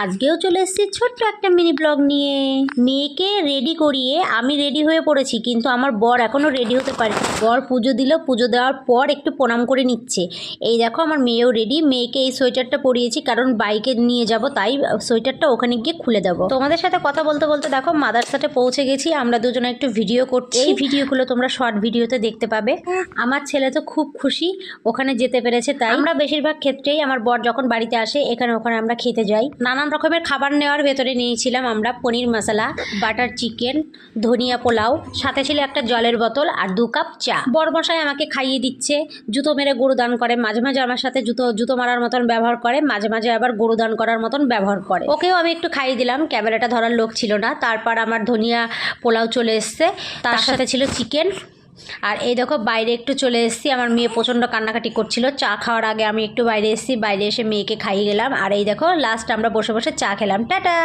আজকেও চলে এসেছি ছোট্ট একটা মিনি ব্লগ নিয়ে। মেয়েকে রেডি করিয়ে আমি রেডি হয়ে পড়েছি, কিন্তু আমার বর এখনও রেডি হতে পারেনি। বর পুজো দিল, পুজো দেওয়ার পর একটু প্রণাম করে নিচ্ছে। এই দেখো আমার মেয়েও রেডি। মেয়েকে এই সোয়েটারটা পরিয়েছি কারণ বাইকে নিয়ে যাব, তাই সোয়েটারটা ওখানে গিয়ে খুলে দেবো। তোমাদের সাথে কথা বলতে বলতে দেখো মাদ্রাসাতে পৌঁছে গেছি। আমরা দুজনে একটু ভিডিও করছি। এই ভিডিওগুলো তোমরা শর্ট ভিডিওতে দেখতে পাবে। আমার ছেলে তো খুব খুশি ওখানে যেতে পেরেছে, তাই আমরা বেশিরভাগ ক্ষেত্রেই আমার বর যখন বাড়িতে আসে এখানে ওখানে আমরা খেতে যাই। নানান রকমের খাবার নেওয়ার ভেতরে নিয়েছিলাম আমরা পনির মশলা, বাটার চিকেন, ধনিয়া পোলাও, সাথে ছিল একটা জলের বোতল আর 2 কাপ চা। বরমশাই আমাকে খাইয়ে দিচ্ছে। জুতো মেরে গরুদান করে, মাঝে মাঝে আমার সাথে জুতো মারার মতন ব্যবহার করে, মাঝে মাঝে আবার গরুদান করার মতন ব্যবহার করে। ওকেও আমি একটু খাইয়ে দিলাম, ক্যামেরাটা ধরার লোক ছিল না। তারপর আমার ধনিয়া পোলাও চলে এসছে, তার সাথে ছিল চিকেন। আর এই দেখো বাইরে একটু চলে এসেছি। আমার মেয়ে প্রচণ্ড কান্নাকাটি করছিল। চা খাওয়ার আগে আমি একটু বাইরে এসেছি, বাইরে এসে মেয়েকে খাইয়ে গেলাম। আর এই দেখো লাস্ট আমরা বসে বসে চা খেলাম। টাটা।